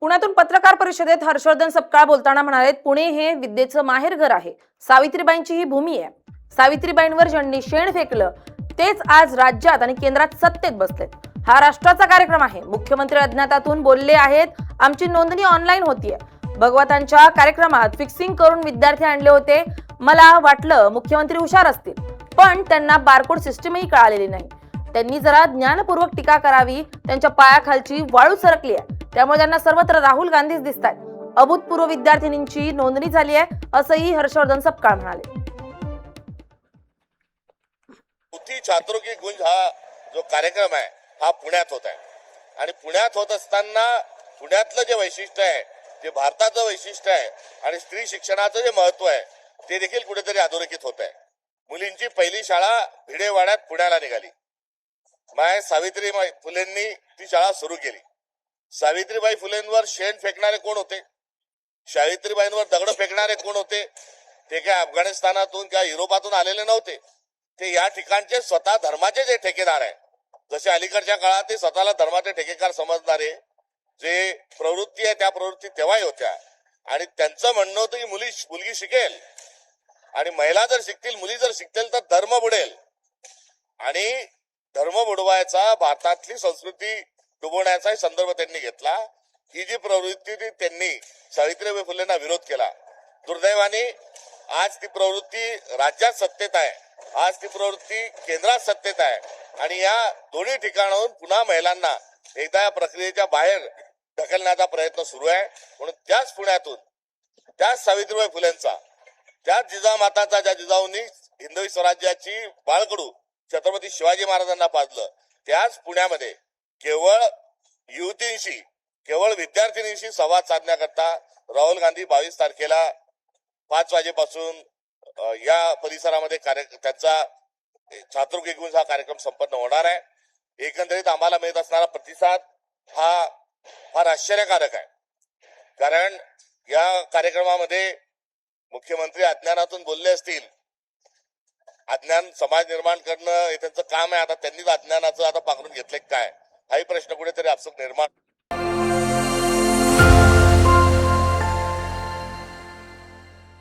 पुण्यातून पत्रकार परिषदेत हर्षवर्धन सपकाळ बोलताना म्हणाले, पुणे हे विद्येचं माहेरघर आहे, सावित्रीबाईंची ही भूमी आहे. सावित्रीबाईंवर ज्यांनी शेण फेकलं तेच आज राज्यात आणि केंद्रात सत्तेत बसलेत. हा राष्ट्राचा कार्यक्रम आहे. मुख्यमंत्री अज्ञातातून बोलले आहेत, आमची नोंदणी ऑनलाईन होतीये. भगवतांच्या कार्यक्रमात फिक्सिंग करून विद्यार्थी आणले होते. मला वाटलं मुख्यमंत्री हुशार असतील, पण त्यांना बारकोड सिस्टीमही कळालेली नाही. त्यांनी जरा ज्ञानपूर्वक टीका करावी. त्यांच्या पायाखालची वाळू सरकली आहे, त्यामुळे त्यांना सर्वत्र राहुल गांधीच दिसतात. अभूतपूर्व विद्यार्थिनींची नोंदणी झाली आहे, असंही हर्षवर्धन सपकाळ म्हणाले. छात्रों की गुंज हा जो कार्यक्रम आहे हा पुण्यात होत आहे आणि पुण्यात होत असताना पुण्यातलं जे वैशिष्ट्य आहे, जे भारताचं वैशिष्ट्य आहे आणि स्त्री शिक्षणाचं जे महत्व आहे ते देखील कुठेतरी अधोरेखित होत आहे. मुलींची पहिली शाळा भिडेवाड्यात पुण्याला निघाली. सावित्रीबाई फुलेंनी ती शाळा सुरू केली. सावित्रीबाई फुलेंवर शेण फेकणारे कोण होते? सावित्रीबाईंवर दगड फेकणारे कोण होते? ते काय अफगाणिस्तानातून किंवा युरोपातून आलेले नव्हते. ते या ठिकाणचे स्वतः धर्माचे जे ठेकेदार आहे, जसे अलीकडच्या काळात ते स्वतःला धर्माचे ठेकेदार समजणारे जे प्रवृत्ती आहे त्या प्रवृत्ती तेव्हाही होत्या. आणि त्यांचं म्हणणं होतं की मुलगी शिकेल आणि महिला जर शिकतील, मुली जर शिकतील तर धर्म बुडेल. आणि धर्म बुडवायचा, भारतातली संस्कृती डुबवण्याचा संदर्भ त्यांनी घेतला. ही जी प्रवृत्ती त्यांनी सावित्रीबाई फुलेंना विरोध केला. दुर्दैवाने आज ती प्रवृत्ती राज्यात सत्तेत आहे, आज ती प्रवृत्ती केंद्रात सत्तेत आहे आणि या दोन्ही ठिकाणाहून पुन्हा महिलांना एकदा या प्रक्रियेच्या बाहेर ढकलण्याचा प्रयत्न सुरू आहे. म्हणून त्याच पुण्यातून, त्याच सावित्रीबाई फुलेंचा, त्याच जिजामाताचा, ज्या जिजाऊंनी हिंदवी स्वराज्याची बाळकडू छत्रपती शिवाजी महाराजांना पाजलं, त्याच पुण्यामध्ये केवळ युवतींशी, केवळ विद्यार्थिनींशी संवाद साधण्याकरता राहुल गांधी 22 तारखेला 5 वाजेपासून या परिसरामध्ये त्यांचा छात्रों की गुंज हा कार्यक्रम संपन्न होणार आहे. एकंदरीत आम्हाला मिळत असणारा प्रतिसाद हा फार आश्चर्यकारक आहे. कारण या कार्यक्रमामध्ये मुख्यमंत्री अज्ञानातून बोलले असतील. अज्ञान समाज निर्माण करणं हे त्यांचं काम आहे. आता त्यांनीच अज्ञानाचं आता पांघरून घेतलंय काय, हाही प्रश्न कुठेतरी आपसूक निर्माण